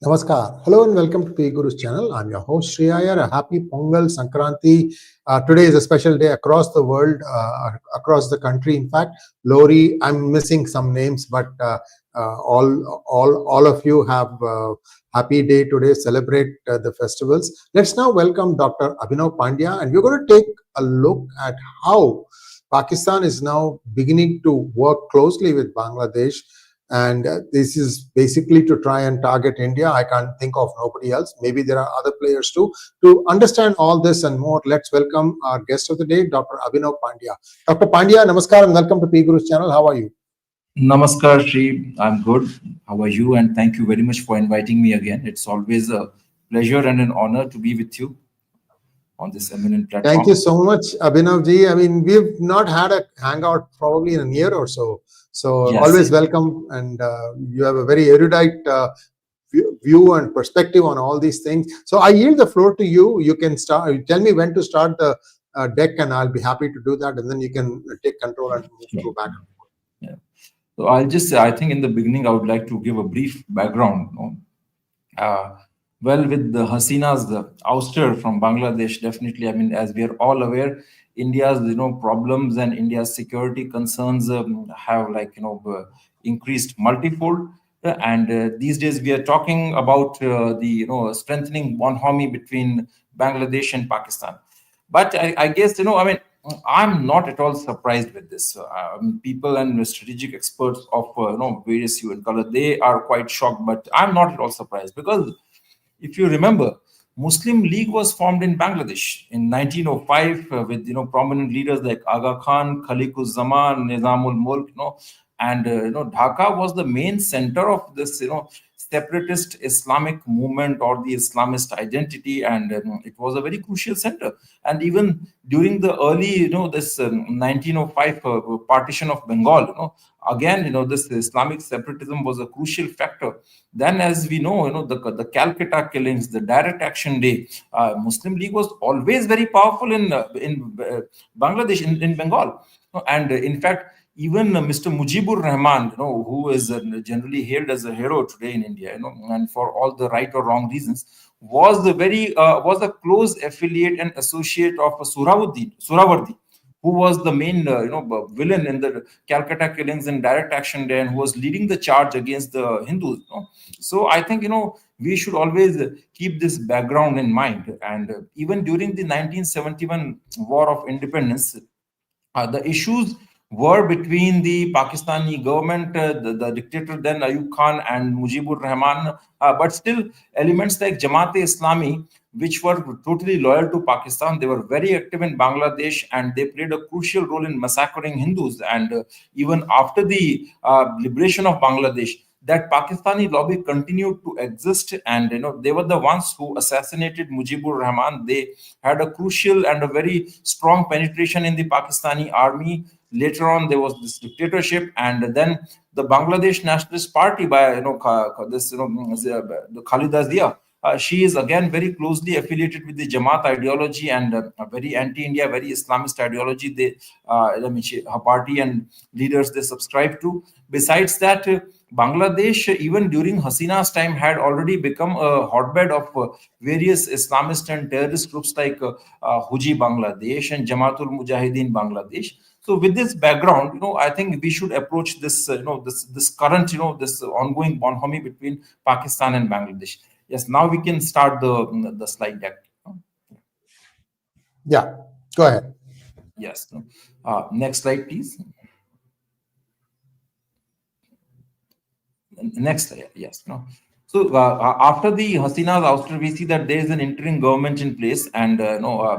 Namaskar. Hello and welcome to P Guru's channel. I'm your host Sree Iyer. A happy Pongal Sankranti. Today is a special day across the world, across the country. In fact, Lori, I'm missing some names, but all of you have happy day today. Celebrate the festivals. Let's now welcome Dr. Abhinav Pandya, and we're going to take a look at how Pakistan is now beginning to work closely with Bangladesh. And this is basically to try and target India. I can't think of nobody else. Maybe there are other players too. To understand all this and more, let's welcome our guest of the day, Dr. Abhinav Pandya. Dr. Pandya, namaskar and welcome to P Guru's channel. How are you? Namaskar, Sri. I'm good. How are you? And thank you very much for inviting me again. It's always a pleasure and an honor to be with you on this eminent platform. Thank you so much, Abhinav ji. I mean, we've not had a hangout probably in a year or so. So yes, always welcome, and you have a very erudite view and perspective on all these things. So I yield the floor to you. You can start. Tell me when to start the deck, and I'll be happy to do that. And then you can take control and go back. Yeah. So I'll just say, I think in the beginning, I would like to give a brief background. Well, with the Hasina's ouster from Bangladesh, definitely, I mean, as we are all aware, India's problems and India's security concerns have increased multifold, and these days we are talking about the strengthening bonhomie between Bangladesh and Pakistan. But I guess I'm not at all surprised with this. People and strategic experts of various hue and color, they are quite shocked, but I'm not at all surprised, because if you remember, Muslim League was formed in Bangladesh in 1905 with prominent leaders like Aga Khan, Khaliquzzzaman, Nizamul Mulk, and Dhaka was the main center of this separatist Islamic movement or the Islamist identity, and it was a very crucial center. And even during the early this 1905 partition of Bengal, again this Islamic separatism was a crucial factor. Then, as we know, the Calcutta killings, the Direct Action Day, Muslim League was always very powerful in Bangladesh, in Bengal. And in fact, even Mr. Mujibur Rahman, who is generally hailed as a hero today in India, and for all the right or wrong reasons, was a close affiliate and associate of Surawardi, who was the main villain in the Calcutta killings and Direct Action Day, and who was leading the charge against the Hindus. So I think we should always keep this background in mind. And even during the 1971 War of Independence, the issues were between the Pakistani government, the dictator then Ayub Khan, and Mujibur Rahman, but still elements like Jamaat-e-Islami, which were totally loyal to Pakistan, they were very active in Bangladesh, and they played a crucial role in massacring Hindus. And even after the liberation of Bangladesh, that Pakistani lobby continued to exist, and they were the ones who assassinated Mujibur Rahman. They had a crucial and a very strong penetration in the Pakistani army. Later on, there was this dictatorship, and then the Bangladesh Nationalist Party by the Khalida Zia. She is again very closely affiliated with the Jamaat ideology and a very anti-India, very Islamist ideology. Her party and leaders, they subscribe to. Besides that, Bangladesh, even during Hasina's time, had already become a hotbed of various Islamist and terrorist groups like Huji Bangladesh and Jamaatul Mujahideen Bangladesh. So with this background, I think we should approach this, this current, this ongoing bonhomie between Pakistan and Bangladesh. Yes, now we can start the slide deck. Yeah, go ahead. Yes. Next slide, please. Next slide. Yes. So after the Hasina's ouster, we see that there is an interim government in place, and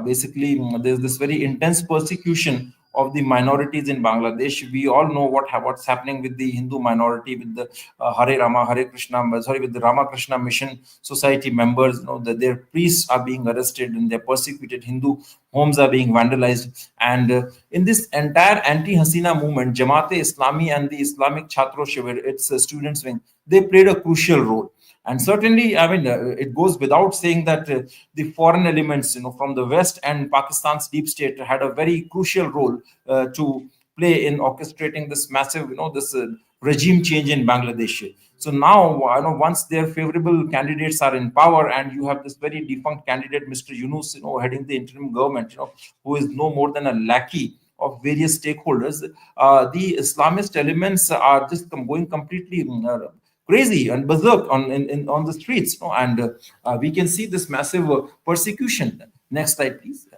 basically there's this very intense persecution of the minorities in Bangladesh. We all know what's happening with the Hindu minority, with the with the Ramakrishna Mission Society members. That their priests are being arrested and they're persecuted. Hindu homes are being vandalized. And in this entire anti-Hasina movement, Jamaat-e-Islami and the Islamic Chhatro Shivir, its students wing, they played a crucial role. And certainly, it goes without saying that the foreign elements, from the West and Pakistan's deep state had a very crucial role to play in orchestrating this massive, this regime change in Bangladesh. So now, once their favorable candidates are in power, and you have this very defunct candidate, Mr. Yunus, heading the interim government, who is no more than a lackey of various stakeholders, the Islamist elements are just going completely crazy and berserk on the streets, and we can see this massive persecution. Next slide, please.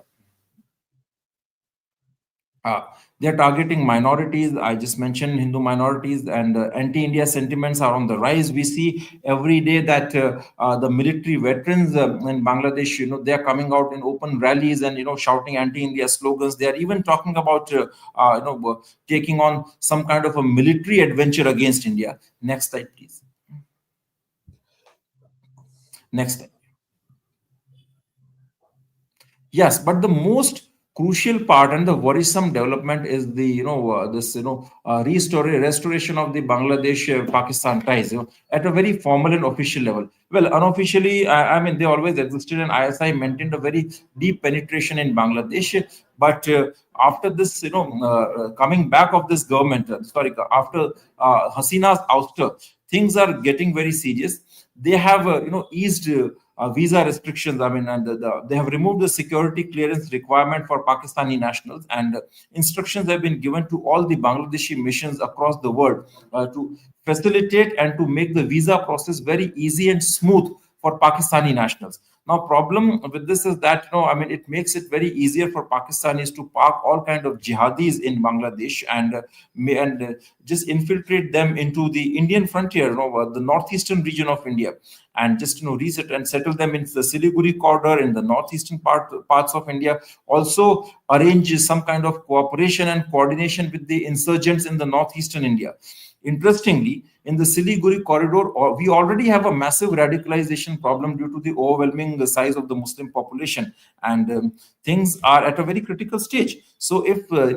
They're targeting minorities. I just mentioned Hindu minorities, and anti-India sentiments are on the rise. We see every day that the military veterans in Bangladesh, they are coming out in open rallies and shouting anti-India slogans. They are even talking about taking on some kind of a military adventure against India. Next slide, please. Next slide. Yes, but the most crucial part and the worrisome development is the restoration of the Bangladesh-Pakistan ties at a very formal and official level. Well, unofficially, I mean, they always existed, and ISI maintained a very deep penetration in Bangladesh. But after this, coming back of this government, after Hasina's ouster, things are getting very serious. They have, eased visa restrictions. I mean, and they have removed the security clearance requirement for Pakistani nationals, and instructions have been given to all the Bangladeshi missions across the world to facilitate and to make the visa process very easy and smooth for Pakistani nationals. Now, problem with this is that, it makes it very easier for Pakistanis to park all kind of jihadis in Bangladesh and just infiltrate them into the Indian frontier, the northeastern region of India, and just reset and settle them in the Siliguri corridor in the northeastern parts of India. Also arrange some kind of cooperation and coordination with the insurgents in the northeastern India. Interestingly, in the Siliguri corridor, we already have a massive radicalization problem due to the overwhelming size of the Muslim population, and things are at a very critical stage. So if they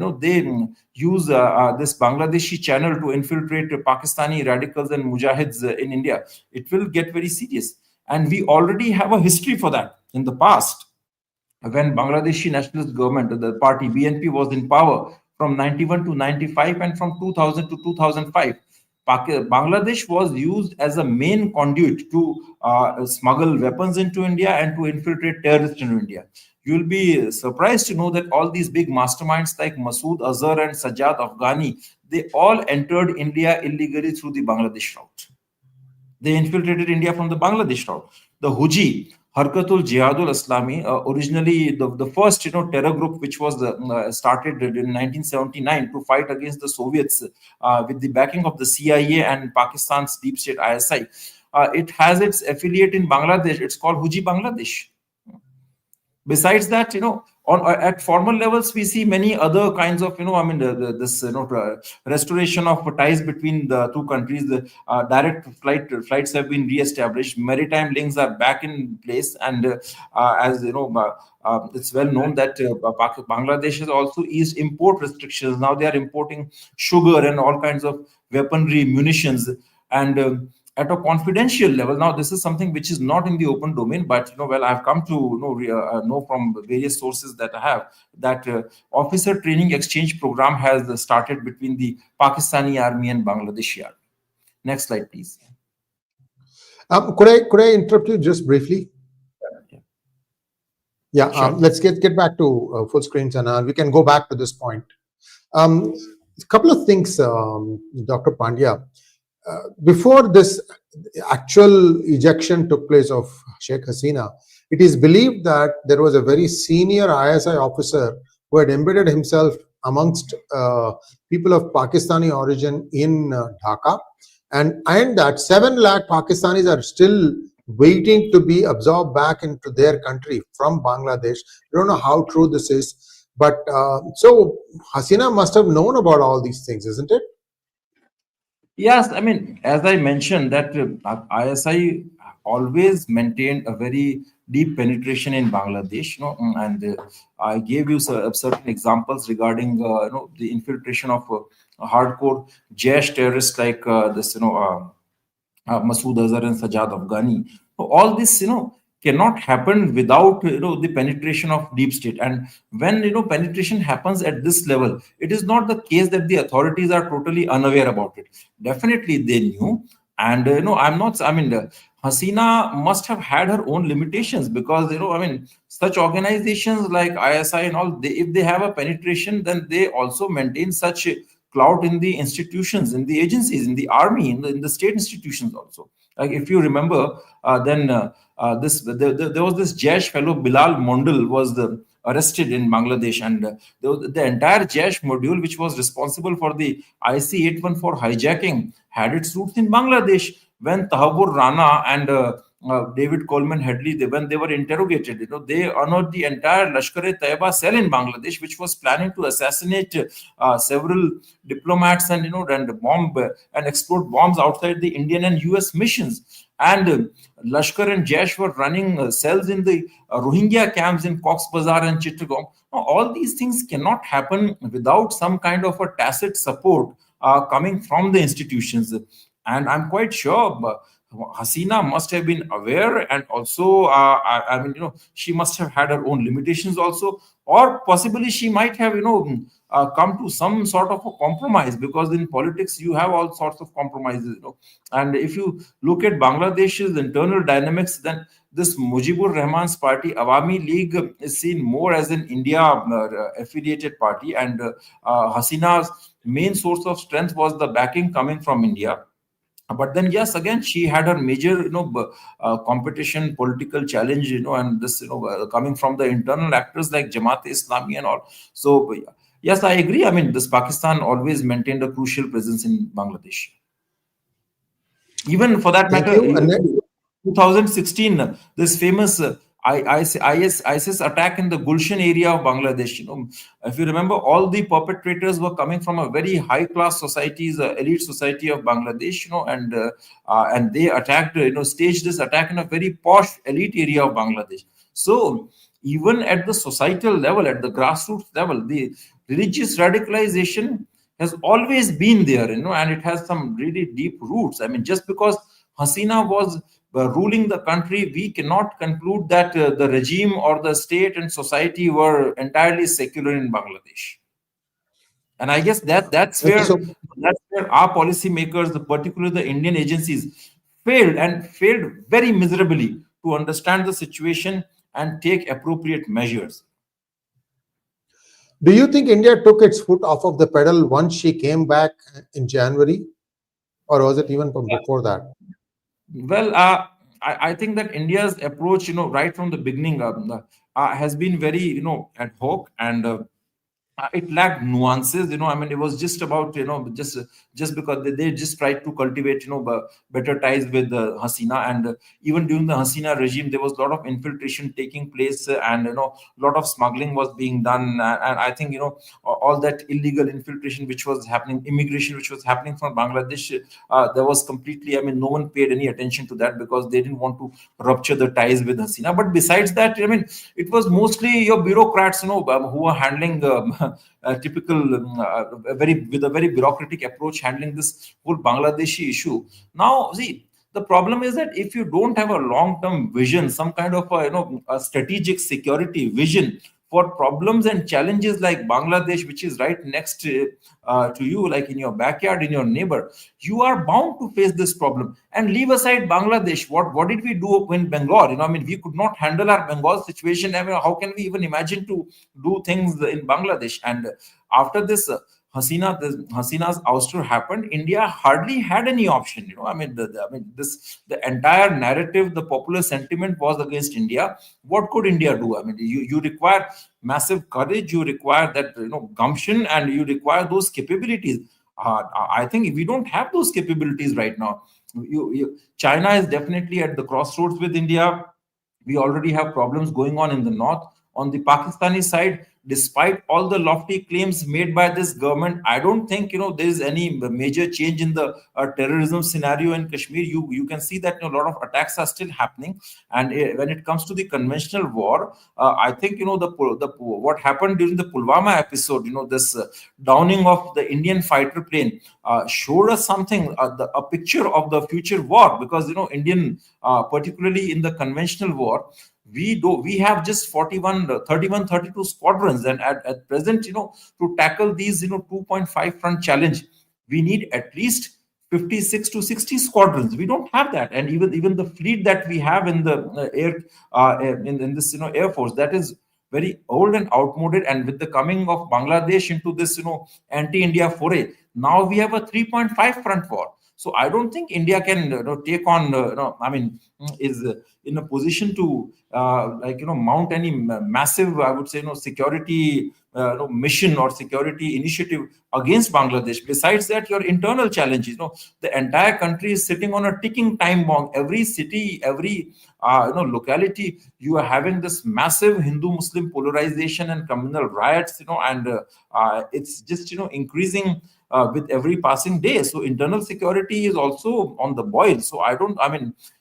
use this Bangladeshi channel to infiltrate Pakistani radicals and mujahids in India, it will get very serious. And we already have a history for that in the past. When Bangladeshi nationalist government, the party BNP, was in power from 91 to 95 and from 2000 to 2005, Bangladesh was used as a main conduit to smuggle weapons into India and to infiltrate terrorists into India. You'll be surprised to know that all these big masterminds like Masood Azhar and Sajjad Afghani, they all entered India illegally through the Bangladesh route. They infiltrated India from the Bangladesh route. The 𝗤𝗎𝗓𝗐 𝗔𝗔𝗐𝗔 originally the first terror group, which was started in 1979 to fight against the Soviets with the backing of the CIA and Pakistan's deep state ISI. It has its affiliate in Bangladesh. It's called 𝗤𝗎𝗓 Bangladesh. Besides that, at formal levels, we see many other kinds of, this restoration of ties between the two countries. The direct flights have been re-established. Maritime links are back in place, and as it's well known that Bangladesh has also eased import restrictions. Now they are importing sugar and all kinds of weaponry, munitions, and at a confidential level. Now, this is something which is not in the open domain, but I've come to know from various sources that I have that officer training exchange program has started between the Pakistani army and Bangladeshi army. Next slide, please. Could I interrupt you just briefly? Yeah. Sure. Let's get back to full screens, and we can go back to this point. A couple of things, Dr. Pandya. Before this actual ejection took place of Sheikh Hasina, it is believed that there was a very senior ISI officer who had embedded himself amongst people of Pakistani origin in Dhaka, and that 7 lakh Pakistanis are still waiting to be absorbed back into their country from Bangladesh. I don't know how true this is, but so Hasina must have known about all these things, isn't it? Yes, as I mentioned, that ISI always maintained a very deep penetration in Bangladesh, and I gave you certain examples regarding the infiltration of hardcore Jaish terrorists like this Masood Azhar and Sajjad Afghani. All this cannot happen without the penetration of deep state. And when penetration happens at this level, it is not the case that the authorities are totally unaware about it. Definitely they knew. And I'm not, I mean, Hasina must have had her own limitations, because I mean, such organizations like ISI and all, if they have a penetration, then they also maintain such clout in the institutions, in the agencies, in the army, in the state institutions also. Like if you remember, then there was this Jaish fellow Bilal Mondal was arrested in Bangladesh, and the entire Jaish module, which was responsible for the 𝗣𝗙𝗲𝗏 hijacking, had its roots in Bangladesh. When Tahabur Rana and David Coleman Headley, when they were interrogated, they honored the entire 𝗪𝗧𝗍𝗫 cell in Bangladesh, which was planning to assassinate several diplomats and and bomb and explode bombs outside the Indian and US missions. And Lashkar and Jaish were running cells in the Rohingya camps in Cox's Bazar and Chittagong. Now, all these things cannot happen without some kind of a tacit support coming from the institutions. And I'm quite sure Hasina must have been aware, and also, I mean, she must have had her own limitations also, or possibly she might have, come to some sort of a compromise, because in politics you have all sorts of compromises, And if you look at Bangladesh's internal dynamics, then this Mujibur Rahman's party, Awami League, is seen more as an India affiliated party, and Hasina's main source of strength was the backing coming from India. But then, yes, again, she had her major, competition, political challenge, and this, coming from the internal actors like Jamaat-e-Islami and all. So, yes, I agree. I mean, this Pakistan always maintained a crucial presence in Bangladesh. Even for that Thank matter, you. 2016, this famous ISIS attack in the Gulshan area of Bangladesh. If you remember, all the perpetrators were coming from a very high class societies, elite society of Bangladesh, and they attacked, staged this attack in a very posh elite area of Bangladesh. So even at the societal level, at the grassroots level, the religious radicalization has always been there, and it has some really deep roots. I mean, just because Hasina was ruling the country, we cannot conclude that the regime or the state and society were entirely secular in Bangladesh. And I guess that's where our policymakers, particularly the Indian agencies, failed very miserably to understand the situation and take appropriate measures. Do you think India took its foot off of the pedal once she came back in January, or was it even from before that? Well, I think that India's approach, right from the beginning, has been very, ad hoc, and it lacked nuances. I mean, it was just about, just because they just tried to cultivate, better ties with Hasina. And even during the Hasina regime, there was a lot of infiltration taking place, and a lot of smuggling was being done. And I think, all that illegal infiltration which was happening, immigration which was happening from Bangladesh, there was completely, I mean, no one paid any attention to that, because they didn't want to rupture the ties with Hasina. But besides that, I mean, it was mostly your bureaucrats, who were handling typical, with a very bureaucratic approach, handling this whole Bangladeshi issue. Now, see, the problem is that if you don't have a long-term vision, some kind of a strategic security vision for problems and challenges like Bangladesh, which is right next to you, like in your backyard, in your neighbor, you are bound to face this problem. And leave aside Bangladesh, what did we do in Bengal? I mean, we could not handle our Bengal situation. I mean, how can we even imagine to do things in Bangladesh? And after this Hasina's ouster happened, India hardly had any option. I mean, the entire narrative, the popular sentiment was against India. What could India do? I mean, you require massive courage, you require that gumption, and you require those capabilities. I think we don't have those capabilities right now. China is definitely at the crossroads with India. We already have problems going on in the north. On the Pakistani side, despite all the lofty claims made by this government, I don't think there is any major change in the terrorism scenario in Kashmir. You can see that a lot of attacks are still happening. And when it comes to the conventional war, I think the what happened during the Pulwama episode, this downing of the Indian fighter plane showed us something, a picture of the future war, because Indian, particularly in the conventional war, we have just 31, 32 squadrons, and at present, to tackle these 2.5 front challenge, we need at least 56 to 60 squadrons. We don't have that. And even the fleet that we have in the in this air force, that is very old and outmoded. And with the coming of Bangladesh into this anti-India foray, now we have a 3.5 front war. So I don't think India can take on is in a position to mount any massive, I would say, security mission or security initiative against Bangladesh. Besides that, your internal challenges, the entire country is sitting on a ticking time bomb. Every city, every locality, you are having this massive Hindu-Muslim polarization and communal riots, and it's just increasing with every passing day. So internal security is also on the boil. So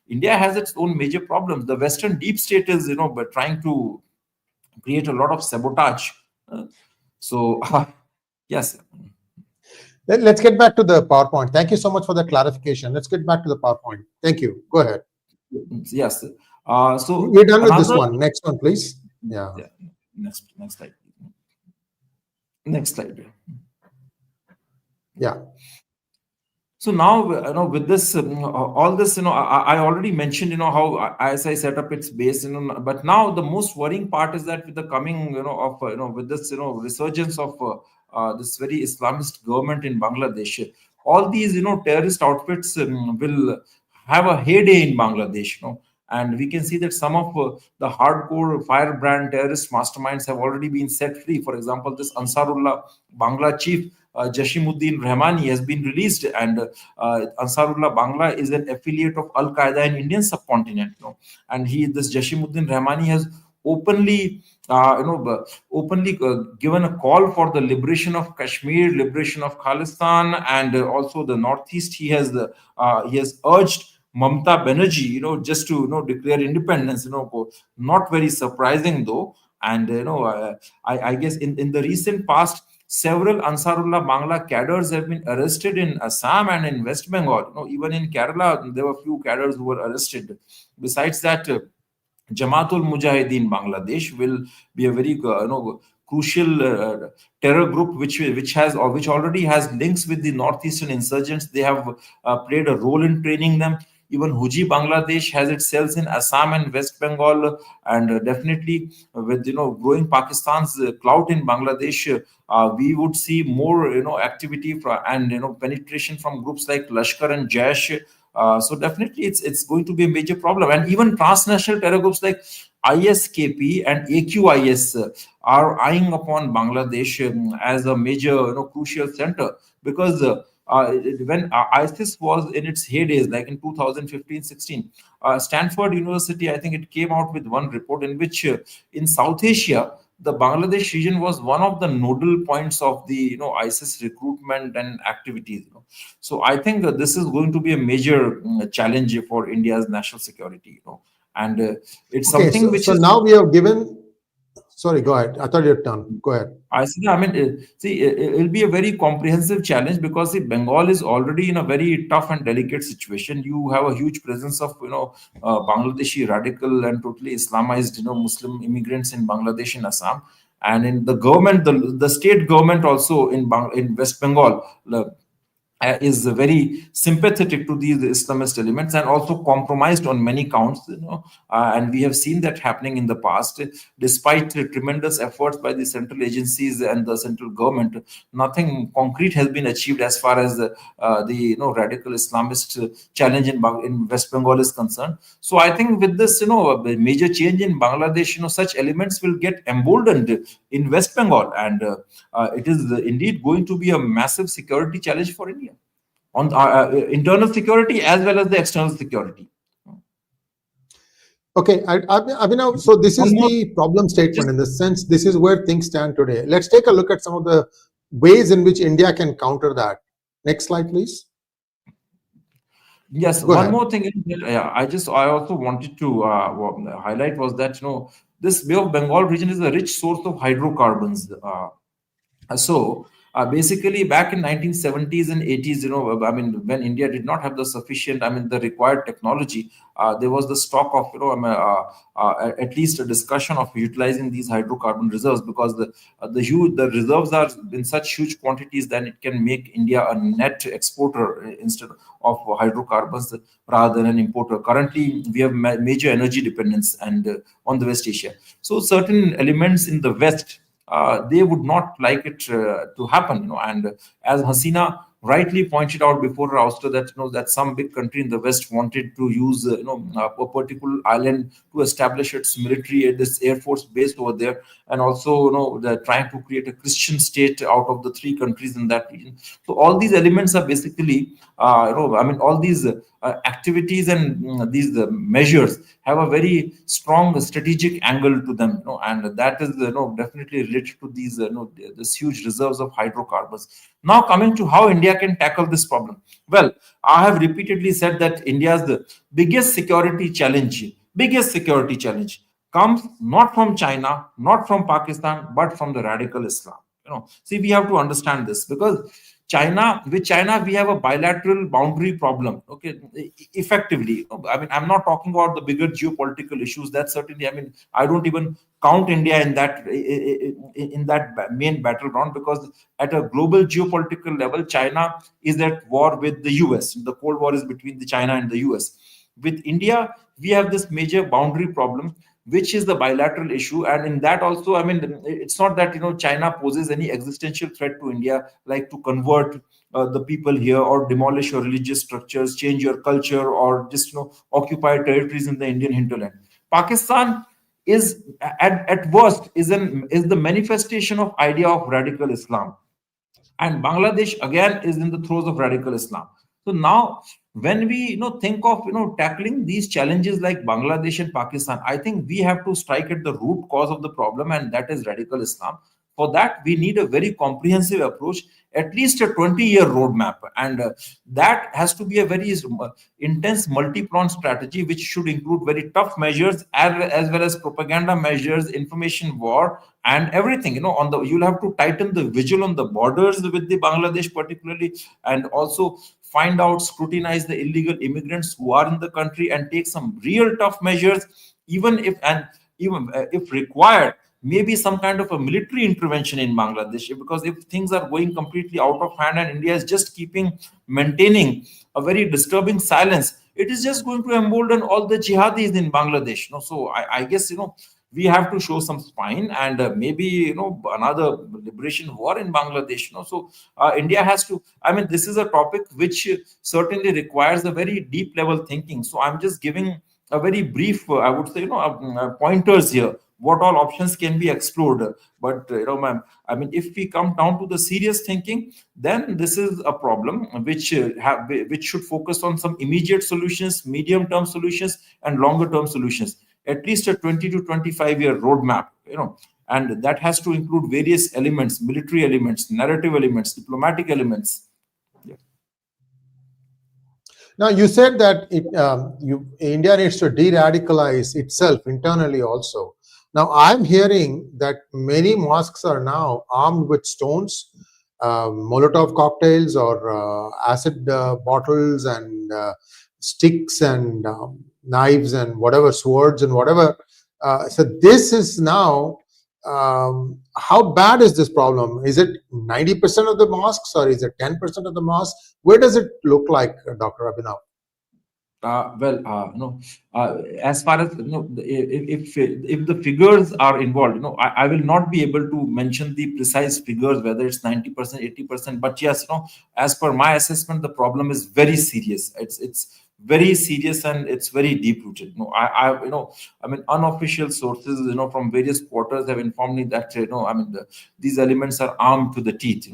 India has its own major problems. The Western deep state is but trying to create a lot of sabotage. Yes. Let's get back to the PowerPoint. Thank you so much for the clarification. Let's get back to the PowerPoint. Thank you. Go ahead. Yes. So we're done with this one. Next one, please. Yeah. Next slide. Next slide. Yeah. So now, with this, all this, I already mentioned, how ISI set up its base, but now the most worrying part is that with the coming, of, with this, resurgence of this very Islamist government in Bangladesh, all these, terrorist outfits will have a heyday in Bangladesh, and we can see that some of the hardcore firebrand terrorist masterminds have already been set free. For example, this Ansarullah Bangla chief, 𝗤𝗓𝗏 Rahmani, has been released, and Ansarullah Bangla is an affiliate of Al-Qaeda in Indian subcontinent. And this 𝗤𝗓𝗏 Rahmani has openly, given a call for the liberation of Kashmir, liberation of Khalistan, and also the Northeast. He has urged Mamta Banerjee, just to declare independence. Not very surprising though. And I guess in the recent past, several Ansarullah Bangla cadres have been arrested in Assam and in West Bengal. Even in Kerala, there were few cadres who were arrested. Besides that, Jamaatul Mujahideen Bangladesh will be a very crucial terror group which already has links with the northeastern insurgents. They have played a role in training them. Even Huji Bangladesh has its cells in Assam and West Bengal, and definitely with growing Pakistan's clout in Bangladesh, we would see more activity and penetration from groups like Lashkar and Jaish. So definitely it's going to be a major problem. And even transnational terror groups like ISKP and AQIS are eyeing upon Bangladesh as a major crucial center, because when ISIS was in its heydays, like in 2015-16, Stanford University, I think it came out with one report in which in South Asia, the Bangladesh region was one of the nodal points of the ISIS recruitment and activities. So I think this is going to be a major challenge for India's national security. And it's something which so is. Now we have given. Sorry, go ahead. I thought your turn. Go ahead. It'll be a very comprehensive challenge, because Bengal is already in a very tough and delicate situation. You have a huge presence of Bangladeshi radical and totally Islamized Muslim immigrants in Bangladesh and Assam, and in the government, the state government also in West Bengal is very sympathetic to these Islamist elements and also compromised on many counts, and we have seen that happening in the past. Despite tremendous efforts by the central agencies and the central government, nothing concrete has been achieved as far as the radical Islamist challenge in West Bengal is concerned. So I think with this major change in Bangladesh, such elements will get emboldened in West Bengal, and it is indeed going to be a massive security challenge for India, on internal security as well as the external security. Okay, Abhinav, so this One is more, the problem just statement in the sense this is where things stand today. Let's take a look at some of the ways in which India can counter that. Next slide, please. yes, Go one ahead. more thing is that, I also wanted to highlight was that this Bay of Bengal region is a rich source of hydrocarbons. Basically, back in 1970s and 80s, I mean, when India did not have the sufficient, I mean, the required technology, there was the stock of, at least a discussion of utilizing these hydrocarbon reserves, because the reserves are in such huge quantities that it can make India a net exporter instead of hydrocarbons rather than an importer. Currently, we have major energy dependence and on the West Asia. So certain elements in the West, they would not like it to happen, and as Hasina rightly pointed out before her ouster, that that some big country in the West wanted to use a particular island to establish its military, this air force base over there, and also they're trying to create a Christian state out of the three countries in that region. So all these elements are basically I mean, all these activities and these measures have a very strong strategic angle to them, and that is definitely related to these this huge reserves of hydrocarbons. Now, coming to how India can tackle this problem. Well, I have repeatedly said that India's the biggest security challenge comes not from China, not from Pakistan, but from the radical Islam. See, we have to understand this, because with China, we have a bilateral boundary problem. Okay, effectively. I mean, I'm not talking about the bigger geopolitical issues. That certainly, I mean, I don't even count India in that main battleground, because at a global geopolitical level, China is at war with the US. The Cold War is between the China and the US. With India, we have this major boundary problem, which is the bilateral issue. And in that also, I mean, it's not that China poses any existential threat to India, like to convert the people here, or demolish your religious structures, change your culture, or just occupy territories in the Indian hinterland. Pakistan is at worst is the manifestation of idea of radical Islam, and Bangladesh again is in the throes of radical Islam. So now, when we think of tackling these challenges like Bangladesh and Pakistan, I think we have to strike at the root cause of the problem, and that is radical Islam. For that, we need a very comprehensive approach, at least a 20-year roadmap, and that has to be a very intense multi-pronged strategy, which should include very tough measures, as well as propaganda measures, information war, and everything. You'll have to tighten the vigil on the borders with the Bangladesh particularly, and also find out, scrutinize the illegal immigrants who are in the country, and take some real tough measures, even if required, maybe some kind of a military intervention in Bangladesh. Because if things are going completely out of hand and India is just maintaining a very disturbing silence, it is just going to embolden all the jihadis in Bangladesh. So I guess we have to show some spine, and maybe another liberation war in Bangladesh. So India has to. I mean, this is a topic which certainly requires a very deep level thinking. So I'm just giving a very brief, I would say, pointers here, what all options can be explored. But ma'am, I mean, if we come down to the serious thinking, then this is a problem which should focus on some immediate solutions, medium term solutions, and longer term solutions. At least a 20 to 25-year roadmap, and that has to include various elements: military elements, narrative elements, diplomatic elements. Yeah. Now, you said that India needs to de-radicalize itself internally also. Now, I'm hearing that many mosques are now armed with stones, Molotov cocktails, or acid bottles, and sticks, and knives, and whatever, swords, and whatever. So this is now, how bad is this problem? Is it 90% of the mosques, or is it 10% of the mosques? Where does it look like, Dr. Abhinav? As far as if the figures are involved, I will not be able to mention the precise figures, whether it's 90%, 80%. But yes, as per my assessment, the problem is very serious. It's very serious, and it's very deep rooted. I mean, unofficial sources, from various quarters have informed me that these elements are armed to the teeth.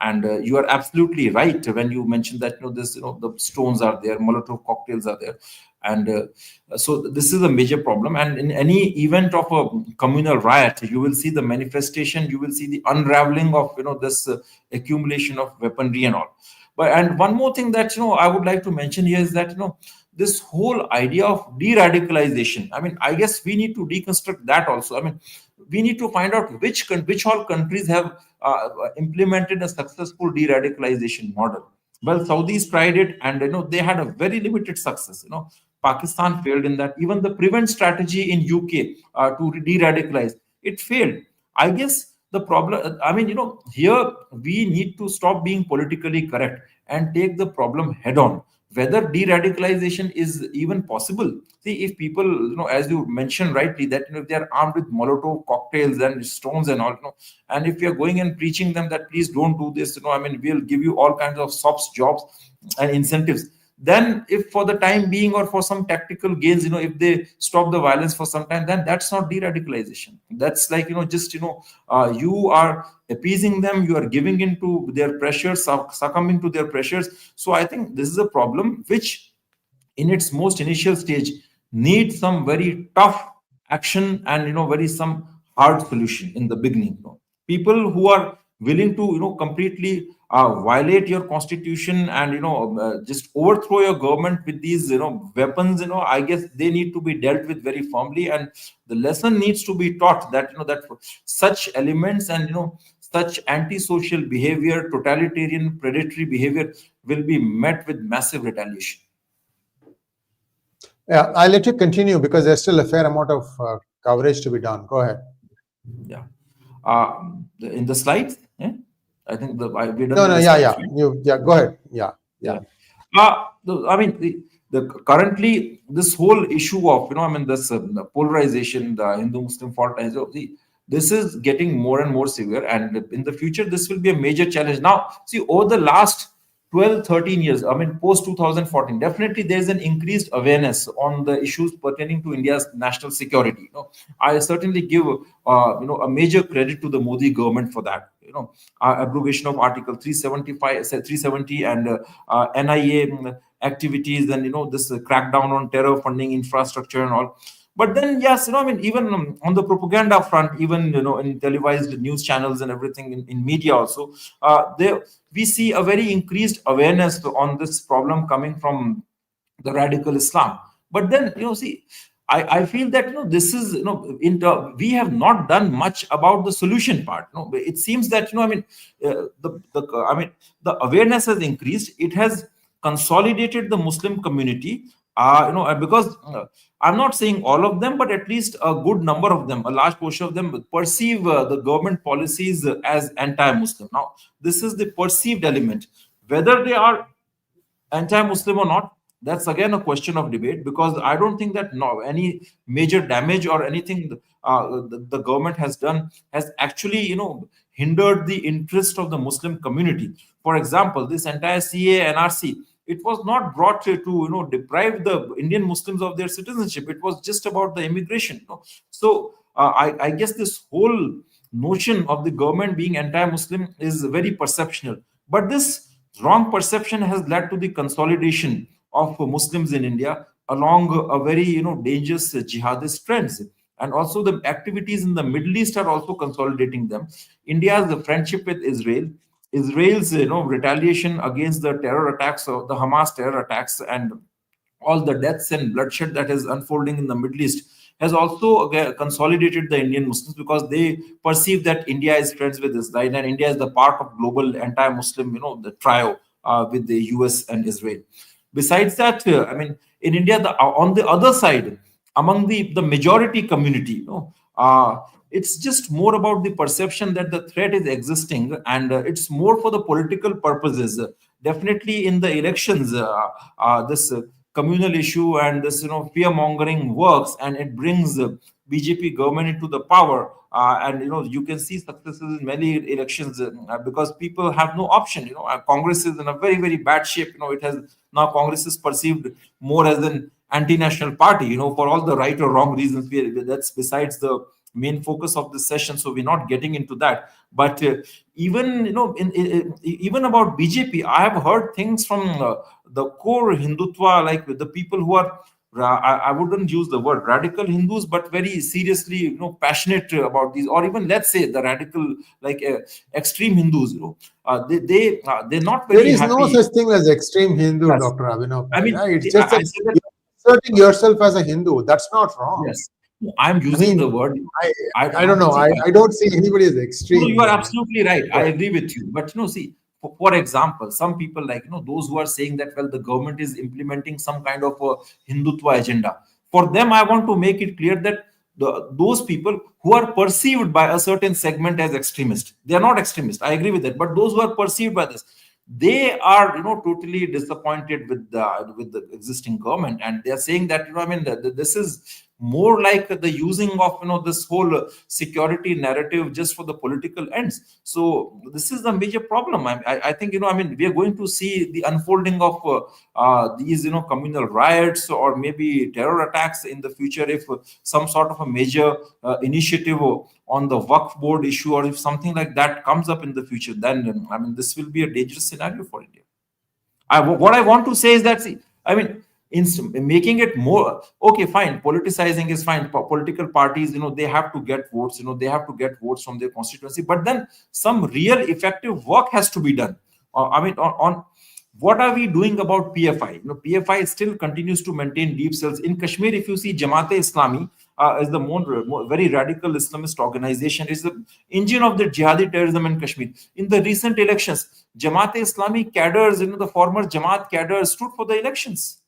And you are absolutely right when you mentioned that this the stones are there, Molotov cocktails are there, and so this is a major problem. And in any event of a communal riot, you will see the manifestation, you will see the unraveling of this accumulation of weaponry and all. But and one more thing that I would like to mention here is that this whole idea of de-radicalization, I mean, I guess we need to deconstruct that also. I mean, we need to find out which all countries have implemented a successful de-radicalization model. Well, Saudis tried it, and they had a very limited success. Pakistan failed in that. Even the prevent strategy in UK to de-radicalize, it failed. I guess the problem, I mean, here we need to stop being politically correct and take the problem head on, whether de-radicalization is even possible. See, if people, as you mentioned rightly, that if they are armed with Molotov cocktails and stones and all, and if you are going and preaching them that please don't do this, I mean, we'll give you all kinds of soft jobs and incentives. Then if for the time being or for some tactical gains, if they stop the violence for some time, then that's not de-radicalization. That's like, just, you are appeasing them, you are giving into their pressures, succumbing to their pressures. So I think this is a problem which in its most initial stage needs some very tough action and, very some hard solution in the beginning. People who are willing to, completely violate your constitution and just overthrow your government with these weapons, I guess they need to be dealt with very firmly, and the lesson needs to be taught that that such elements and such antisocial behavior, totalitarian predatory behavior will be met with massive retaliation. Yeah, I'll let you continue because there's still a fair amount of coverage to be done. Go ahead. Yeah. In the slides, I think we done. Yeah. Go ahead. Yeah. I mean, currently this whole issue of this polarization, the Hindu-Muslim fault lines, this is getting more and more severe, and in the future this will be a major challenge. Now, see, over the last 12-13 years, I mean, post 2014, definitely there is an increased awareness on the issues pertaining to India's national security. I certainly give a major credit to the Modi government for that. Abrogation of Article 370 and NIA activities, and this crackdown on terror funding infrastructure and all. But then, yes, I mean, even on the propaganda front, even in televised news channels and everything, in media also, we see a very increased awareness on this problem coming from the radical Islam. But then, see, I feel that this is we have not done much about the solution part. It seems that I mean the awareness has increased. It has consolidated the Muslim community. Because I'm not saying all of them, but at least a good number of them, a large portion of them perceive the government policies as anti-Muslim. Now, this is the perceived element. Whether they are anti-Muslim or not, that's again a question of debate, because I don't think that any major damage or anything the government has done has actually hindered the interest of the Muslim community. For example, this entire CA NRC, it was not brought to deprive the Indian Muslims of their citizenship. It was just about the immigration. So I guess this whole notion of the government being anti-Muslim is very perceptional. But this wrong perception has led to the consolidation of Muslims in India along a very dangerous jihadist trends. And also the activities in the Middle East are also consolidating them. India's friendship with Israel, Israel's retaliation against the terror attacks or the Hamas terror attacks, and all the deaths and bloodshed that is unfolding in the Middle East has also consolidated the Indian Muslims, because they perceive that India is friends with Israel and India is the part of global anti-Muslim, the trio with the US and Israel. Besides that, I mean, in India, on the other side, among the majority community, it's just more about the perception that the threat is existing, and it's more for the political purposes. Definitely in the elections, this communal issue and this fear mongering works, and it brings BJP government into the power. And you can see successes in many elections because people have no option. Congress is in a very, very bad shape. It has now, Congress is perceived more as an anti-national party, for all the right or wrong reasons. That's besides the main focus of this session, so we're not getting into that. But even even about BJP, I have heard things from the core Hindutva, like the people who are, I wouldn't use the word radical Hindus, but very seriously, passionate about these, or even let's say the radical, like extreme Hindus. They're not There very is no happy. such thing as extreme Hindu, Yes. Dr. Abhinav I mean, Pandya. It's just I that say that, you're asserting yourself as a Hindu. That's not wrong. yes, I'm I using the mean, word. I don't know. I don't see anybody as No, extreme you are here, man. absolutely right. Go I ahead. agree with you. But see, for example, some people, like those who are saying that, well, the government is implementing some kind of a Hindutva agenda. For them, I want to make it clear that those people who are perceived by a certain segment as extremist, they are not extremist. I agree with that. But those who are perceived by this, they are totally disappointed with the existing government, and they are saying that this is more like the using of this whole security narrative just for the political ends. So this is the major problem. I think we are going to see the unfolding of these communal riots or maybe terror attacks in the future if some sort of a major initiative on the Waqf board issue, or if something like that comes up in the future, then this will be a dangerous scenario for India. What I want to say is that, see, in making it more okay, fine, politicizing is fine. Political parties, they have to get votes, they have to get votes from their constituency, but then some real effective work has to be done. On what are we doing about PFI? PFI still continues to maintain deep cells in Kashmir. If you see, Jamaat-e-Islami is the very radical Islamist organization. It's the engine of the jihadi terrorism in Kashmir. In the recent elections, Jamaat-e-Islami cadres, the former Jamaat cadres stood for the elections.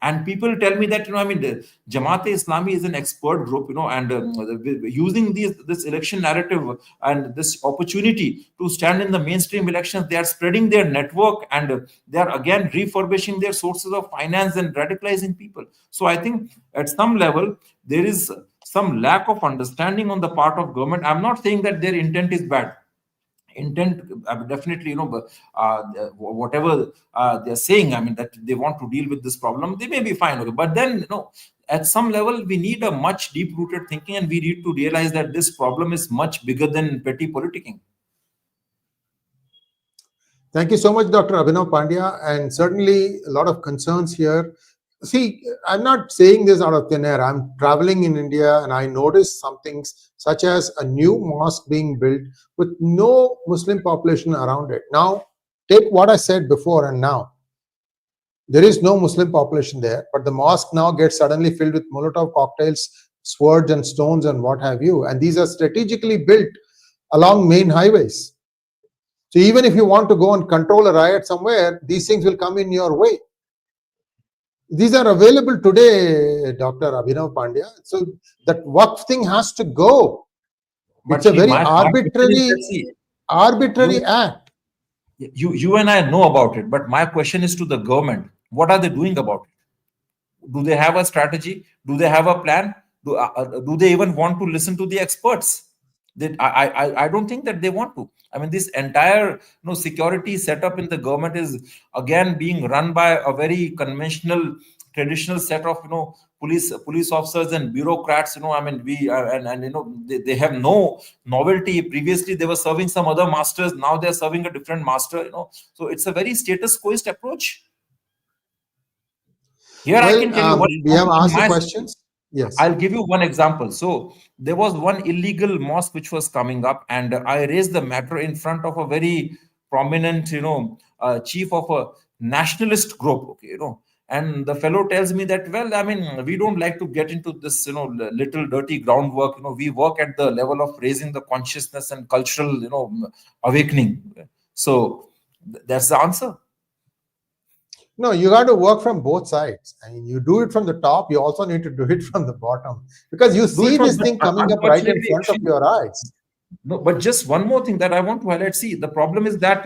And people tell me that, the Jamaat-e-Islami is an expert group, and using this election narrative and this opportunity to stand in the mainstream elections, they are spreading their network, and they are again refurbishing their sources of finance and radicalizing people. So I think at some level, there is some lack of understanding on the part of government. I'm not saying that their intent is bad. Intent, definitely, whatever they're saying, that they want to deal with this problem, they may be fine. Okay, but then, at some level, we need a much deep-rooted thinking, and we need to realize that this problem is much bigger than petty politicking. Thank you so much, Dr. Abhinav Pandya, and certainly a lot of concerns here. See, I'm not saying this out of thin air. I'm traveling in India and I noticed some things such as a new mosque being built with no Muslim population around it. Now, take what I said before and now. There is no Muslim population there, but the mosque now gets suddenly filled with Molotov cocktails, swords and stones and what have you. And these are strategically built along main highways. So even if you want to go and control a riot somewhere, these things will come in your way. These are available today, Dr. Abhinav Pandya. So that Waqf thing has to go. But it's a very arbitrary act. You and I know about it, but my question is to the government. What are they doing about it? Do they have a strategy? Do they have a plan? Do they even want to listen to the experts? I don't think that they want to. This entire security setup in the government is again being run by a very conventional, traditional set of police officers and bureaucrats. They have no novelty. Previously, they were serving some other masters. Now they're serving a different master. So it's a very status quoist approach. Here, I can tell you we have asked the questions. Yes, I'll give you one example. So there was one illegal mosque which was coming up, and I raised the matter in front of a very prominent, chief of a nationalist group. Okay, and the fellow tells me that, well, we don't like to get into this, little dirty groundwork. We work at the level of raising the consciousness and cultural, awakening. So that's the answer. No, you got to work from both sides. You do it from the top, you also need to do it from the bottom, because you see this thing coming up right in front of your eyes. No, but just one more thing that I want to highlight. See, the problem is that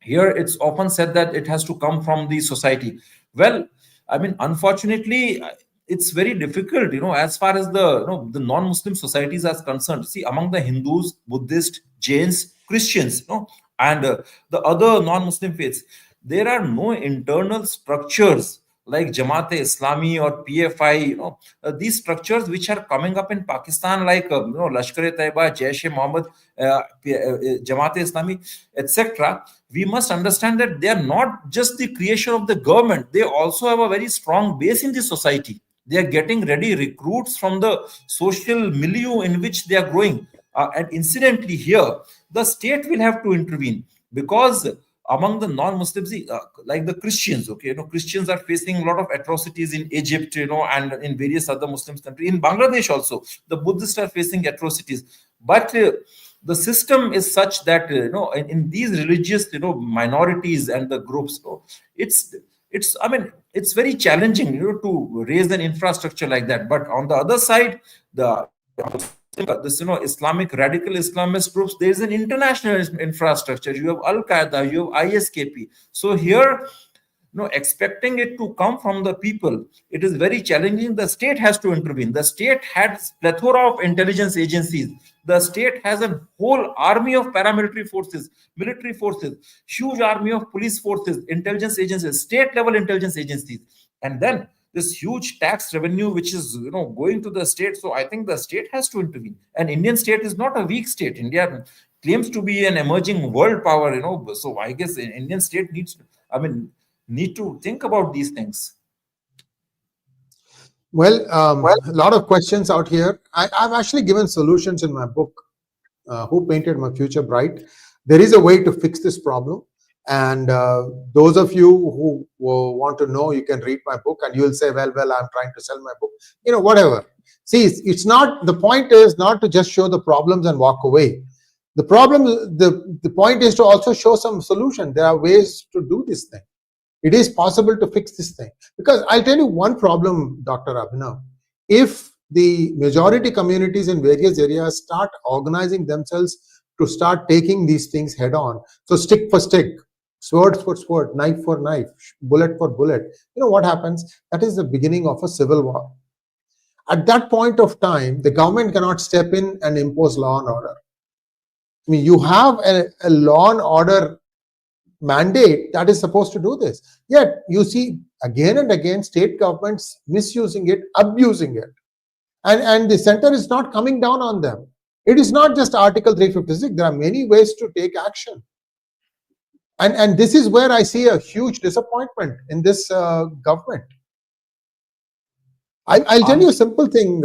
here it's often said that it has to come from the society. Well, unfortunately, it's very difficult, as far as the non-Muslim societies are concerned. See, among the Hindus, Buddhists, Jains, Christians, and the other non-Muslim faiths, there are no internal structures like Jamaat-e-Islami or PFI, these structures which are coming up in Pakistan, like Lashkar-e-Taiba, Jaish-e-Mohammed, Jamaat-e-Islami, etc. We must understand that they are not just the creation of the government; they also have a very strong base in the society. They are getting ready recruits from the social milieu in which they are growing. And incidentally, here the state will have to intervene, because among the non-Muslims, like the Christians, Christians are facing a lot of atrocities in Egypt, and in various other Muslim countries. In Bangladesh also, the Buddhists are facing atrocities. But the system is such that in these religious minorities and the groups, it's I mean it's very challenging to raise an infrastructure like that. But on the other side, the this Islamic radical Islamist groups, there is an international infrastructure. You have Al-Qaeda, you have ISKP. So here, expecting it to come from the people, it is very challenging. The state has to intervene. The state has plethora of intelligence agencies. The state has a whole army of paramilitary forces, military forces, huge army of police forces, intelligence agencies, state level intelligence agencies, and then this huge tax revenue which is going to the state. So I think the state has to intervene. And Indian state is not a weak state. India claims to be an emerging world power. So I guess Indian state need to think about these things. Well, a lot of questions out here. I've actually given solutions in my book, Who Painted My Future Bright. There is a way to fix this problem. And those of you who want to know, you can read my book and you will say, well, I'm trying to sell my book, whatever. See, it's not, the point is not to just show the problems and walk away. The problem, the point is to also show some solution. There are ways to do this thing. It is possible to fix this thing. Because I'll tell you one problem, Dr. Abhinav. If the majority communities in various areas start organizing themselves to start taking these things head on, so stick for stick, sword for sword, knife for knife, bullet for bullet, what happens? That is the beginning of a civil war. At that point of time, the government cannot step in and impose law and order. I mean, you have a law and order mandate that is supposed to do this. Yet you see again and again state governments misusing it, abusing it. And the center is not coming down on them. It is not just Article 356. There are many ways to take action. And this is where I see a huge disappointment in this government. I'll tell you a simple thing.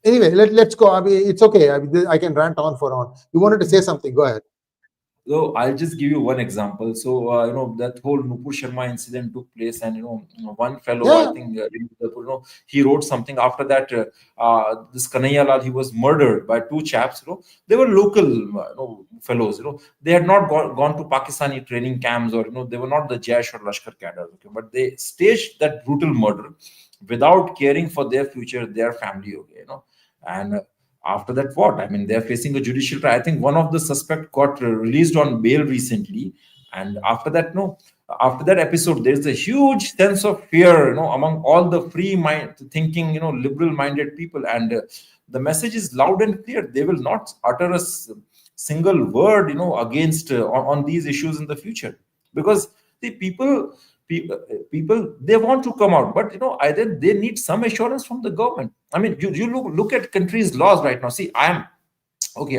Anyway, let's go. It's okay. I can rant on for on. You wanted to say something? Go ahead. So I'll just give you one example. So that whole Nupur Sharma incident took place, and one fellow, I think he wrote something after that. This Kanhaiya Lal, he was murdered by two chaps. They were local fellows. They had not gone to Pakistani training camps, or they were not the Jaish or Lashkar cadre. Okay, but they staged that brutal murder without caring for their future, their family. Okay, and after that, what? I mean, they're facing a judicial trial. I think one of the suspect got released on bail recently. And after that, after that episode, there's a huge sense of fear, among all the free mind thinking, liberal-minded people. And the message is loud and clear. They will not utter a single word, against on these issues in the future, because the people they want to come out, but either they need some assurance from the government. I mean, you look at countries' laws right now. See, I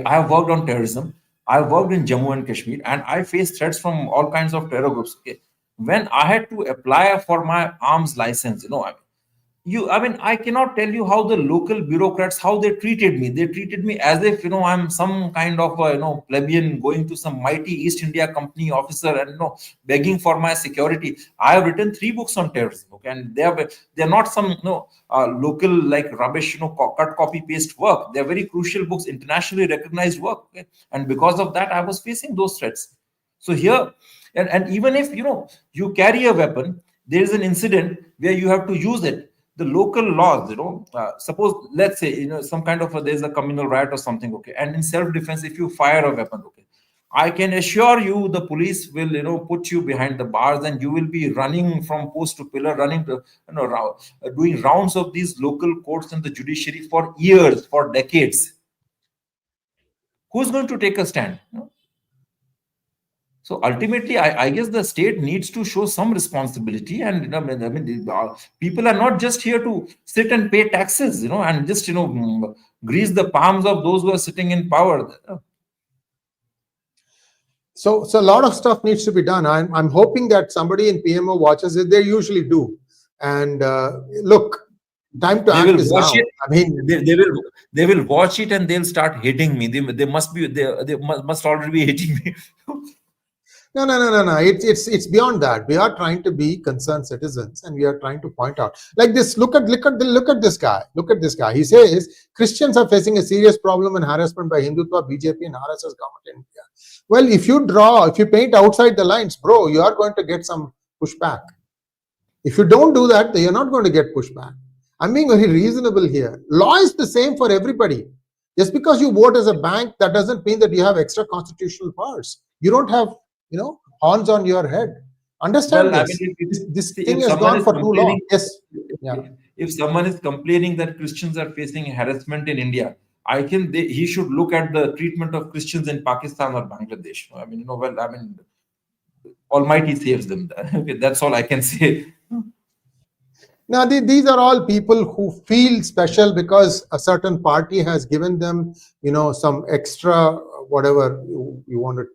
have worked on terrorism. I've worked in Jammu and Kashmir, and I face threats from all kinds of terror groups. Okay, when I had to apply for my arms license, I cannot tell you how the local bureaucrats, how they treated me. They treated me as if, I'm some kind of, plebeian going to some mighty East India Company officer and, begging for my security. I have written 3 books on terrorism, okay? And they're not some, local, like rubbish, cut, copy, paste work. They're very crucial books, internationally recognized work, okay? And because of that, I was facing those threats. So here, and even if, you carry a weapon, there is an incident where you have to use it. The local laws, suppose, let's say, some kind of there's a communal riot or something, okay, and in self-defense, if you fire a weapon, okay, I can assure you the police will, put you behind the bars, and you will be running from post to pillar, running to, doing rounds of these local courts and the judiciary for years, for decades. Who's going to take a stand? So ultimately, I guess the state needs to show some responsibility, and people are not just here to sit and pay taxes, and just grease the palms of those who are sitting in power. So a lot of stuff needs to be done. I'm hoping that somebody in PMO watches it. They usually do. And look, time to act is now. I mean, they will watch it and they'll start hating me. They must already be hating me. No. It's beyond that. We are trying to be concerned citizens, and we are trying to point out like this. Look at this guy. Look at this guy. He says Christians are facing a serious problem and harassment by Hindutva, BJP, and RSS government in India. Well, if you paint outside the lines, bro, you are going to get some pushback. If you don't do that, then you're not going to get pushback. I'm being very reasonable here. Law is the same for everybody. Just because you vote as a bank, that doesn't mean that you have extra constitutional powers. You don't have, horns on your head. Understand this. This thing has gone for too long. Yes. Yeah. If someone is complaining that Christians are facing harassment in India, he should look at the treatment of Christians in Pakistan or Bangladesh. Almighty saves them. Okay, that's all I can say. Now, these are all people who feel special because a certain party has given them, some extra, whatever you want to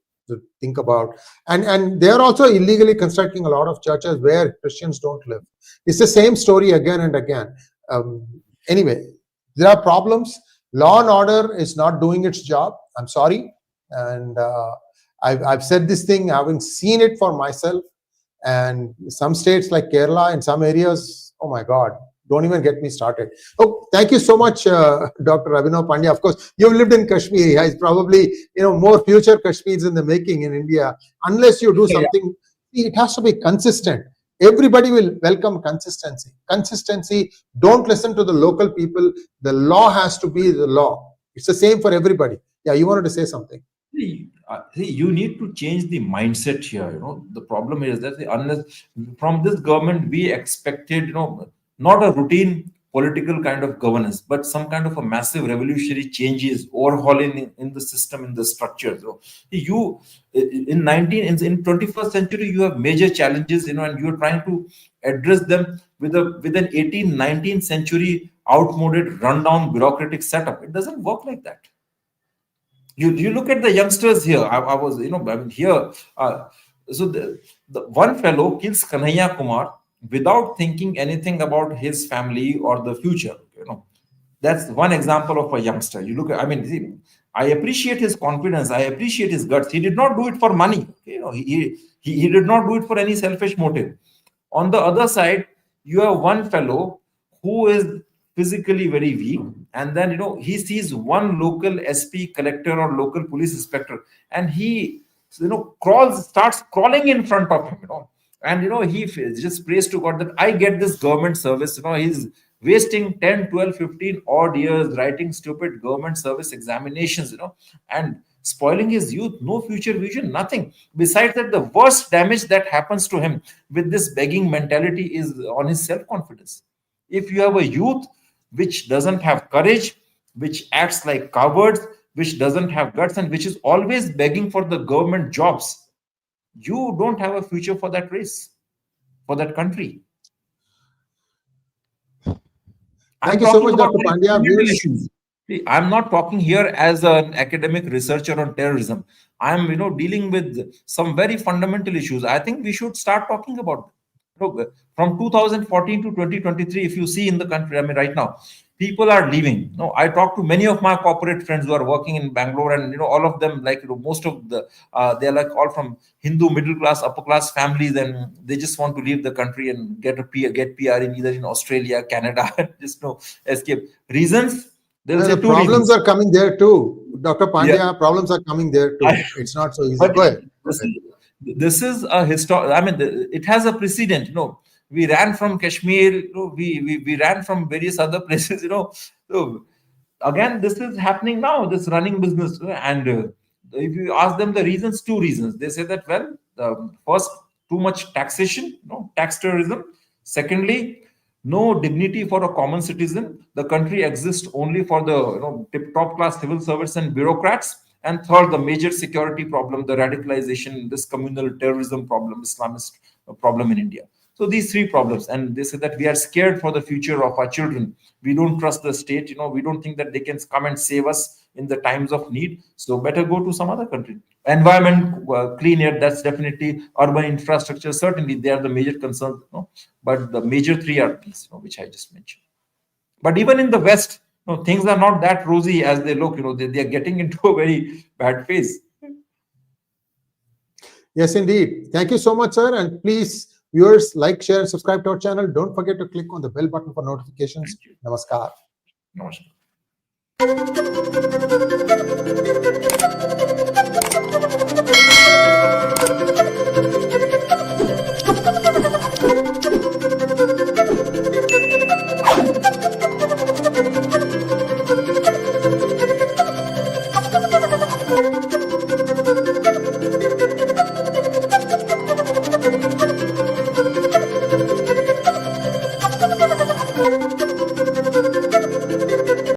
think about. And they are also illegally constructing a lot of churches where Christians don't live. It's the same story again and again. Anyway, there are problems. Law and order is not doing its job. I'm sorry. And I've said this thing, having seen it for myself. And some states like Kerala, in some areas, oh my God, don't even get me started. Oh, thank you so much, Dr. Abhinav Pandya. Of course, you've lived in Kashmir. It's probably, more future Kashmirs in the making in India. Unless you do something, it has to be consistent. Everybody will welcome consistency. Consistency, don't listen to the local people. The law has to be the law. It's the same for everybody. Yeah, you wanted to say something. See, you need to change the mindset here. The problem is that unless from this government we expected, not a routine political kind of governance, but some kind of a massive revolutionary changes, overhauling in the system, in the structure. So you in 21st century, you have major challenges, and you're trying to address them with an 18th, 19th century outmoded, rundown bureaucratic setup. It doesn't work like that. You look at the youngsters here. I was, here. So the one fellow kills Kanhaiya Kumar without thinking anything about his family or the future. That's one example of a youngster. You look at, I appreciate his confidence. I appreciate his guts. He did not do it for money. He did not do it for any selfish motive. On the other side, you have one fellow who is physically very weak, and then he sees one local SP, collector, or local police inspector, and he starts crawling in front of him, and he just prays to God that I get this government service. He's wasting 10, 12, 15 odd years writing stupid government service examinations, and spoiling his youth, no future vision, nothing. Besides that, the worst damage that happens to him with this begging mentality is on his self-confidence. If you have a youth which doesn't have courage, which acts like cowards, which doesn't have guts, and which is always begging for the government jobs, you don't have a future for that race, for that country. Thank you so much, Dr. Pandya. I'm not talking here as an academic researcher on terrorism. I'm, dealing with some very fundamental issues. I think we should start talking about them. From 2014 to 2023, if you see in the country, right now, people are leaving. I talk to many of my corporate friends who are working in Bangalore, and all of them, most of the they're all from Hindu middle class, upper class families, and they just want to leave the country and get PR in either in Australia, Canada, just escape. Reasons? The problems are coming there too, Dr. Pandya. Yeah. Problems are coming there too. It's not so easy. Go ahead. This is a it has a precedent. We ran from Kashmir. We ran from various other places. So again, this is happening now. This running business, and if you ask them the reasons, two reasons. They say that first, too much taxation, tax terrorism. Secondly, no dignity for a common citizen. The country exists only for the top class civil servants and bureaucrats. And third, the major security problem, the radicalization, this communal terrorism problem, Islamist problem in India. So these three problems, and they say that we are scared for the future of our children. We don't trust the state. We don't think that they can come and save us in the times of need. So better go to some other country. Environment, clean air, that's definitely urban infrastructure. Certainly, they are the major concerns. But the major three are these, which I just mentioned. But even in the West, things are not that rosy as they look. They are getting into a very bad phase. Yes, indeed. Thank you so much, sir. And please, viewers, like, share, and subscribe to our channel. Don't forget to click on the bell button for notifications. Namaskar. Namaskar.